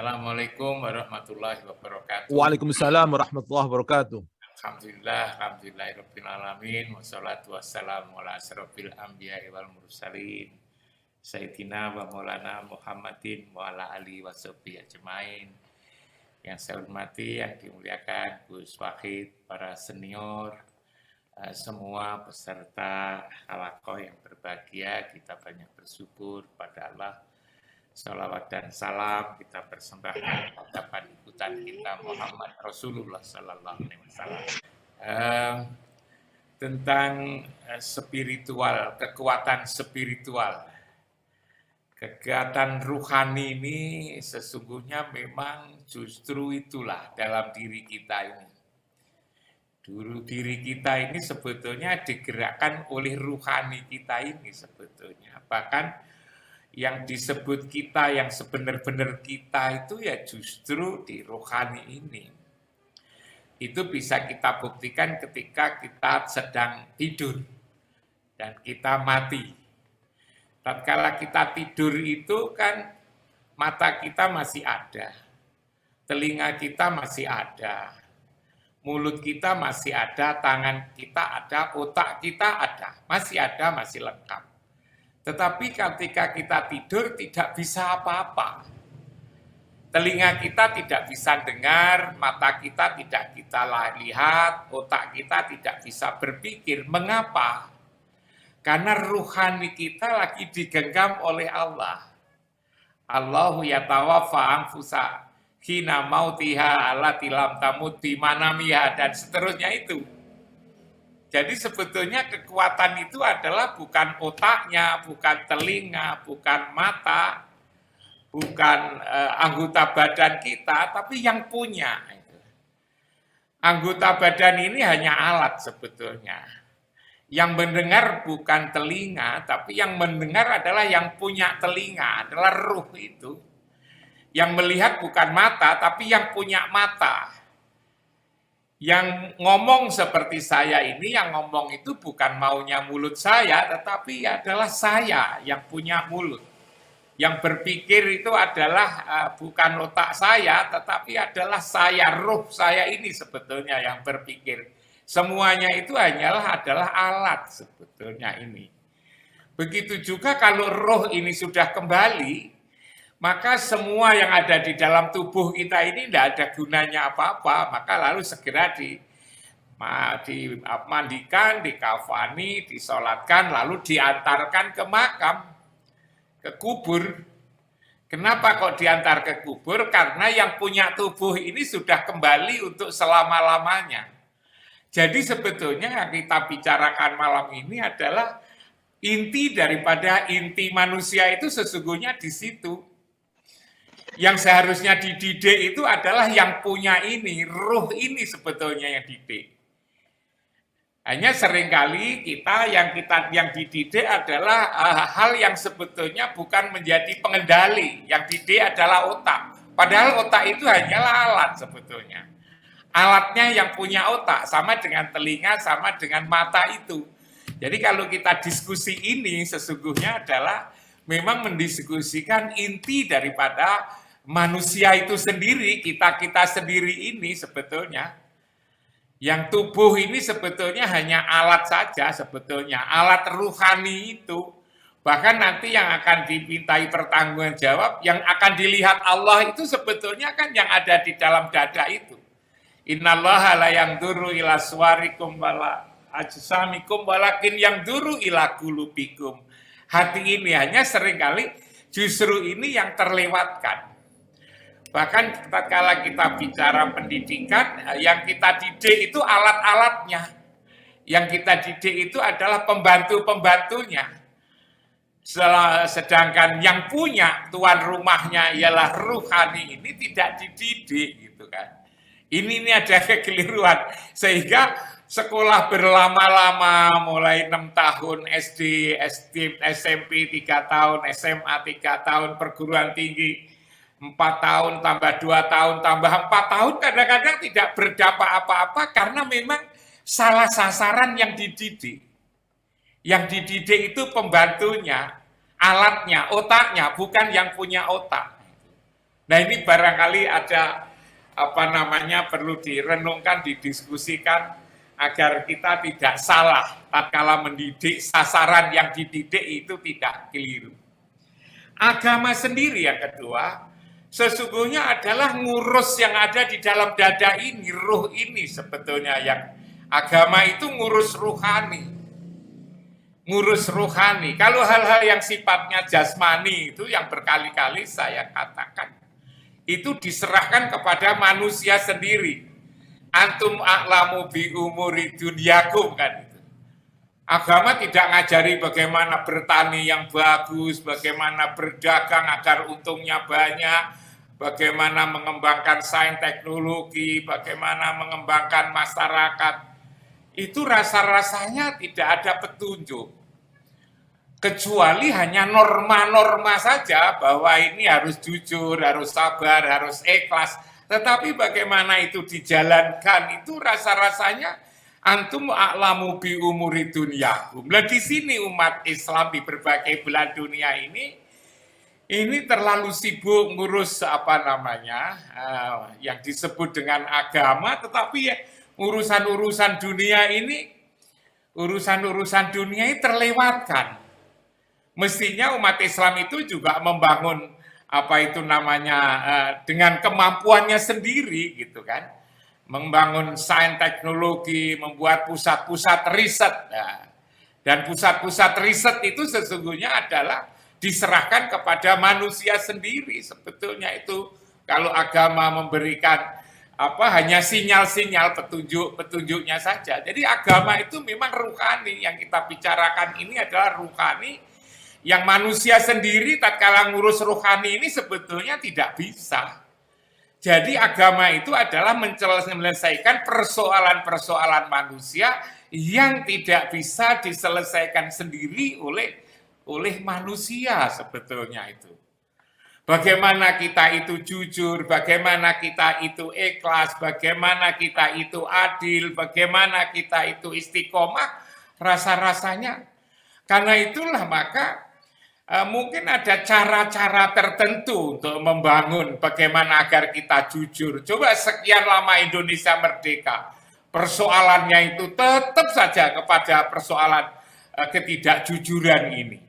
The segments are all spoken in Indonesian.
Assalamualaikum warahmatullahi wabarakatuh. Waalaikumsalam warahmatullahi wabarakatuh. Alhamdulillahirabbil alamin wassalatu wassalamu ala asrofil anbiya'i wal mursalin Sayyidina wa maulana Muhammadin wa ala alihi washabihi ajmain. Yang saya hormati, yang dimuliakan Gus Wahid, para senior, semua peserta halaqah yang berbahagia, kita banyak bersyukur pada Allah. Salawat dan salam kita persembahkan pada panutan kita Muhammad Rasulullah Sallallahu Alaihi Wasallam. Tentang spiritual, kekuatan spiritual, kegiatan ruhani ini sesungguhnya memang justru itulah dalam diri kita ini. Dulu diri kita ini sebetulnya digerakkan oleh ruhani kita ini sebetulnya. Bahkan yang disebut kita, yang sebenar-benar kita itu ya justru di rohani ini. Itu bisa kita buktikan ketika kita sedang tidur dan kita mati. Tatkala kita tidur itu kan mata kita masih ada, telinga kita masih ada, mulut kita masih ada, tangan kita ada, otak kita ada, masih lengkap. Tetapi ketika kita tidur tidak bisa apa-apa. Telinga kita tidak bisa dengar, mata kita tidak kita lihat, otak kita tidak bisa berpikir. Mengapa? Karena ruhani kita lagi digenggam oleh Allah. Allahu yatawaffa anfusa hina mautiha allati lam tamut bi manamiha dan seterusnya itu. Jadi sebetulnya kekuatan itu adalah bukan otaknya, bukan telinga, bukan mata, bukan anggota badan kita, tapi yang punya. Anggota badan ini hanya alat sebetulnya. Yang mendengar bukan telinga, tapi yang mendengar adalah yang punya telinga, adalah ruh itu. Yang melihat bukan mata, tapi yang punya mata. Yang ngomong seperti saya ini, yang ngomong itu bukan maunya mulut saya, tetapi adalah saya yang punya mulut. Yang berpikir itu adalah bukan otak saya, tetapi adalah saya, ruh saya ini sebetulnya yang berpikir. Semuanya itu adalah alat sebetulnya ini. Begitu juga kalau roh ini sudah kembali, maka semua yang ada di dalam tubuh kita ini tidak ada gunanya apa-apa, maka lalu segera dimandikan, dikafani, disolatkan, lalu diantarkan ke makam, ke kubur. Kenapa kok diantar ke kubur? Karena yang punya tubuh ini sudah kembali untuk selama-lamanya. Jadi sebetulnya yang kita bicarakan malam ini adalah inti daripada inti manusia itu sesungguhnya di situ. Yang seharusnya dididik itu adalah yang punya ini, ruh ini sebetulnya yang didik. Hanya seringkali yang dididik adalah hal yang sebetulnya bukan menjadi pengendali, yang didik adalah otak. Padahal otak itu hanyalah alat sebetulnya. Alatnya yang punya otak, sama dengan telinga, sama dengan mata itu. Jadi kalau kita diskusi ini sesungguhnya adalah memang mendiskusikan inti daripada manusia itu sendiri, kita sendiri ini sebetulnya. Yang tubuh ini sebetulnya hanya alat saja sebetulnya, alat ruhani itu. Bahkan nanti yang akan dimintai pertanggungan jawab, yang akan dilihat Allah itu sebetulnya kan yang ada di dalam dada itu. Innallaha la yanzuru ila suwarikum wala ajsamikum walakin yanzuru ila qulubikum. Hati ini hanya seringkali justru ini yang terlewatkan. Bahkan tatkala kita bicara pendidikan, yang kita didik itu alat-alatnya. Yang kita didik itu adalah pembantu-pembantunya. Sedangkan yang punya tuan rumahnya ialah ruhani ini tidak dididik gitu kan. Ini ada kekeliruan sehingga sekolah berlama-lama mulai 6 tahun SD, SMP 3 tahun, SMA 3 tahun, perguruan tinggi 4 tahun, tambah 2 tahun, tambah 4 tahun, kadang-kadang tidak berdampak apa-apa karena memang salah sasaran yang dididik. Yang dididik itu pembantunya, alatnya, otaknya, bukan yang punya otak. Nah ini barangkali ada perlu direnungkan, didiskusikan agar kita tidak salah tatkala mendidik, sasaran yang dididik itu tidak keliru. Agama sendiri yang kedua, sesungguhnya adalah ngurus yang ada di dalam dada ini, ruh ini sebetulnya yang agama itu ngurus rohani. Ngurus rohani. Kalau hal-hal yang sifatnya jasmani itu yang berkali-kali saya katakan, itu diserahkan kepada manusia sendiri. Antum a'lamu bi umuri dunyakum kan itu. Agama tidak ngajari bagaimana bertani yang bagus, bagaimana berdagang agar untungnya banyak, bagaimana mengembangkan sains teknologi, bagaimana mengembangkan masyarakat. Itu rasa-rasanya tidak ada petunjuk. Kecuali hanya norma-norma saja bahwa ini harus jujur, harus sabar, harus ikhlas. Tetapi bagaimana itu dijalankan, itu rasa-rasanya antum a'lamu bi umuri dunyakum. Nah di sini umat Islam di berbagai belahan dunia ini terlalu sibuk ngurus yang disebut dengan agama, tetapi ya urusan-urusan dunia ini terlewatkan. Mestinya umat Islam itu juga membangun dengan kemampuannya sendiri gitu kan, membangun sains teknologi, membuat pusat-pusat riset. Dan pusat-pusat riset itu sesungguhnya adalah diserahkan kepada manusia sendiri. Sebetulnya itu kalau agama memberikan hanya sinyal-sinyal petunjuknya saja. Jadi agama itu memang rohani, yang kita bicarakan ini adalah rohani, yang manusia sendiri tatkala ngurus rohani ini sebetulnya tidak bisa. Jadi agama itu adalah menyelesaikan persoalan-persoalan manusia yang tidak bisa diselesaikan sendiri oleh manusia sebetulnya itu. Bagaimana kita itu jujur, bagaimana kita itu ikhlas, bagaimana kita itu adil, bagaimana kita itu istiqomah, rasa-rasanya. Karena itulah maka mungkin ada cara-cara tertentu untuk membangun bagaimana agar kita jujur. Coba sekian lama Indonesia merdeka, persoalannya itu tetap saja kepada persoalan ketidakjujuran ini.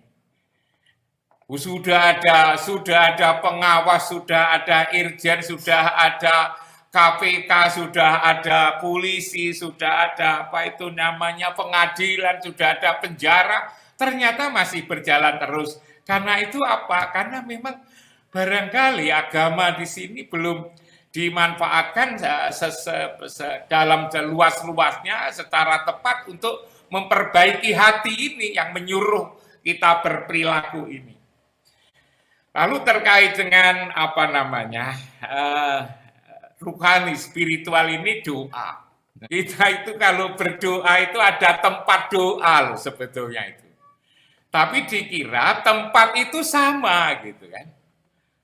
Sudah ada pengawas, sudah ada irjen, sudah ada KPK, sudah ada polisi, sudah ada pengadilan, sudah ada penjara, ternyata masih berjalan terus. Karena itu apa? Karena memang barangkali agama di sini belum dimanfaatkan dalam luas-luasnya secara tepat untuk memperbaiki hati ini yang menyuruh kita berperilaku ini. Lalu terkait dengan rohani spiritual ini doa. Kita itu kalau berdoa itu ada tempat doa loh sebetulnya itu. Tapi dikira tempat itu sama gitu kan.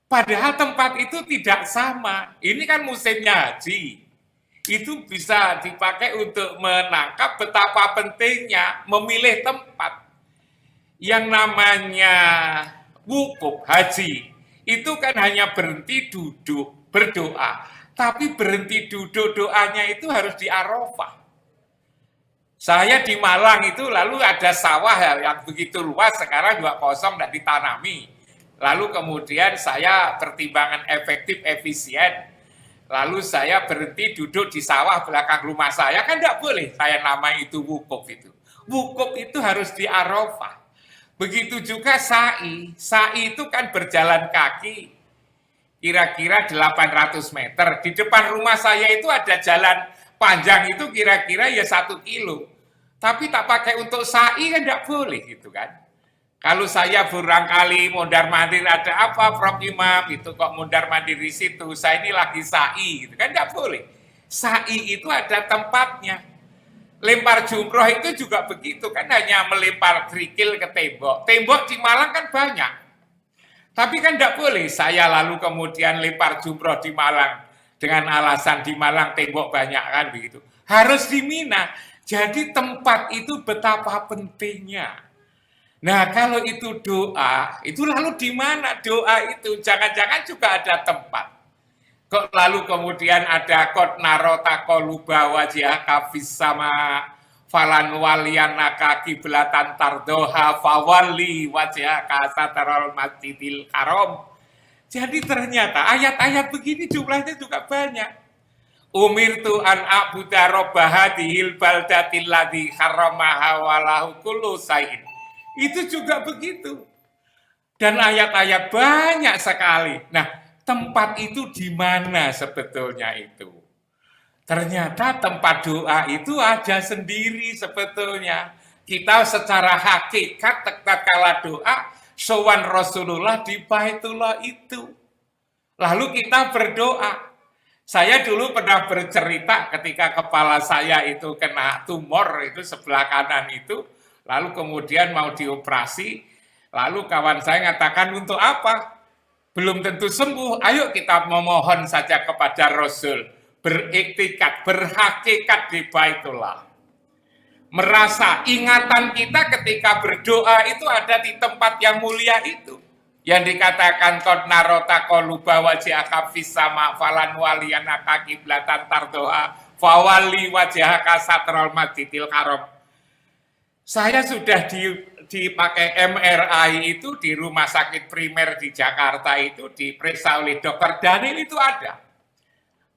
Padahal tempat itu tidak sama. Ini kan musimnya haji. Itu bisa dipakai untuk menangkap betapa pentingnya memilih tempat. Yang namanya wukuf haji itu kan hanya berhenti duduk berdoa, tapi berhenti duduk doanya itu harus di Arafah. Saya di Malang itu lalu ada sawah yang begitu luas, sekarang juga kosong tidak ditanami. Lalu kemudian saya pertimbangan efektif efisien, lalu saya berhenti duduk di sawah belakang rumah saya, kan tidak boleh saya nama itu wukuf itu. Wukuf itu harus di Arafah. Begitu juga sa'i. Sa'i itu kan berjalan kaki kira-kira 800 meter. Di depan rumah saya itu ada jalan panjang itu kira-kira ya 1 kilo. Tapi tak pakai untuk sa'i kan tidak boleh gitu kan. Kalau saya barangkali mondar-mandir ada apa Prof Imam itu kok mondar-mandir di situ. Saya ini lagi sa'i gitu kan tidak boleh. Sa'i itu ada tempatnya. Lempar jumroh itu juga begitu kan, hanya melempar kerikil ke tembok. Tembok di Malang kan banyak. Tapi kan tidak boleh saya lalu kemudian lempar jumroh di Malang dengan alasan di Malang tembok banyak kan begitu. Harus di Mina. Jadi tempat itu betapa pentingnya. Nah, kalau itu doa, itu lalu di mana doa itu? Jangan-jangan juga ada tempat. Kok lalu kemudian ada kot narota koluba wajah kafis sama falan walianaka kiblatan tardoha fawali wajah kasatarol masjidil haram. Jadi ternyata ayat-ayat begini jumlahnya juga banyak. Umirtu an a'buda robba hadhil baldatil ladzi harramaha walahu kullu sayin. Itu juga begitu. Dan ayat-ayat banyak sekali. Nah, tempat itu di mana sebetulnya itu? Ternyata tempat doa itu ada sendiri sebetulnya. Kita secara hakikat tatkala doa sowan Rasulullah di Baitullah itu. Lalu kita berdoa. Saya dulu pernah bercerita ketika kepala saya itu kena tumor itu sebelah kanan itu, lalu kemudian mau dioperasi, lalu kawan saya mengatakan untuk apa? Belum tentu sembuh, ayo kita memohon saja kepada Rasul, beriktikat, berhakikat di Baitullah. Merasa ingatan kita ketika berdoa itu ada di tempat yang mulia itu. Yang dikatakan kot narota koluba wajhaka fis sama falan waliyanaka kiblatan tardoha fawali wajhaka satrol masjidil haram. Saya sudah dipakai MRI itu di rumah sakit primer di Jakarta itu diperiksa oleh dokter Daniel itu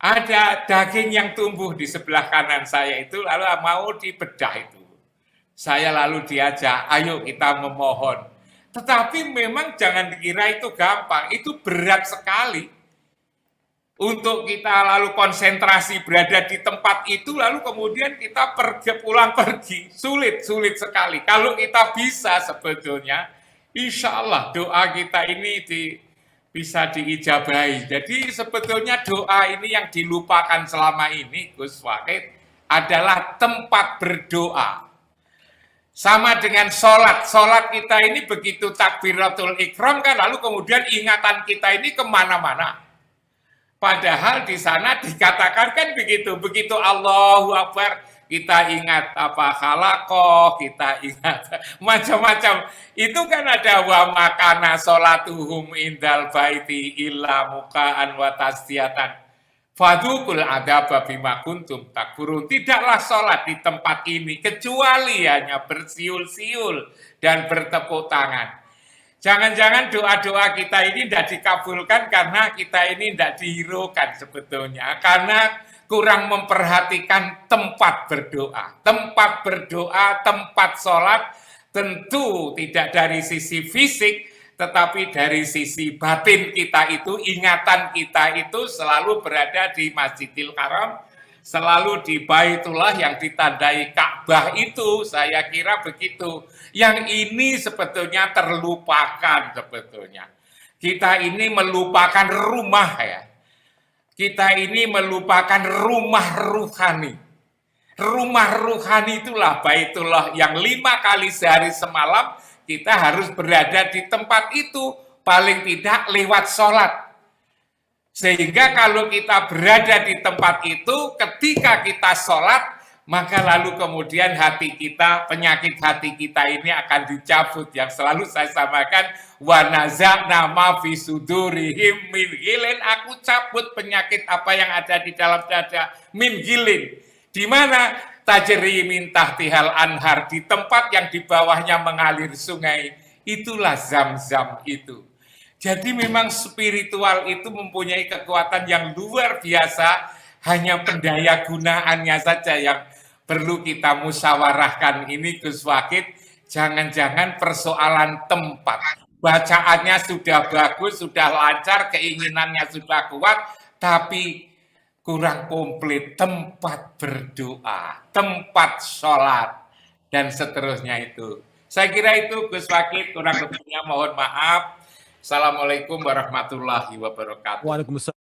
ada daging yang tumbuh di sebelah kanan saya itu lalu mau dibedah itu. Saya lalu diajak, ayo kita memohon. Tetapi memang jangan dikira itu gampang, itu berat sekali. Untuk kita lalu konsentrasi berada di tempat itu, lalu kemudian kita pulang pergi, sulit sekali. Kalau kita bisa sebetulnya, insya Allah doa kita ini bisa diijabahi. Jadi sebetulnya doa ini yang dilupakan selama ini, Gus Wahid, adalah tempat berdoa. Sama dengan sholat kita ini begitu takbiratul ikram kan, lalu kemudian ingatan kita ini kemana-mana. Padahal di sana dikatakan kan begitu Allahu Akbar, kita ingat apa khalakoh, kita ingat macam-macam. Itu kan ada wa makana sholatuhum indal baiti illa mukaan wa tasdiyatan. Fadukul adaba bima kuntum takfurun. Tidaklah sholat di tempat ini kecuali hanya bersiul-siul dan bertepuk tangan. Jangan-jangan doa-doa kita ini tidak dikabulkan karena kita ini tidak dihiraukan sebetulnya. Karena kurang memperhatikan tempat berdoa. Tempat berdoa, tempat sholat tentu tidak dari sisi fisik, tetapi dari sisi batin kita itu, ingatan kita itu selalu berada di Masjidil Haram, selalu di Baitullah yang ditandai Ka'bah itu, saya kira begitu. Yang ini sebetulnya terlupakan sebetulnya. Kita ini melupakan rumah ya. Kita ini melupakan rumah ruhani. Rumah ruhani itulah Baitullah yang 5 kali sehari semalam kita harus berada di tempat itu, paling tidak lewat sholat. Sehingga kalau kita berada di tempat itu, ketika kita sholat, maka lalu kemudian hati kita, penyakit hati kita ini akan dicabut. Yang selalu saya samakan, wa naza'na ma fi sudurihim min ghilin, aku cabut penyakit apa yang ada di dalam dada, min ghilin. Di mana? Tajri min tahtihal anhar, di tempat yang di bawahnya mengalir sungai, itulah Zam-Zam itu. Jadi memang spiritual itu mempunyai kekuatan yang luar biasa, hanya pendaya gunaannya saja yang perlu kita musyawarahkan. Ini Gus Wahid, jangan-jangan persoalan tempat. Bacaannya sudah bagus, sudah lancar, keinginannya sudah kuat, tapi kurang komplit tempat berdoa, tempat sholat, dan seterusnya itu. Saya kira itu Gus Wahid, kurang lebihnya mohon maaf. Assalamualaikum warahmatullahi wabarakatuh. Waalaikumsalam.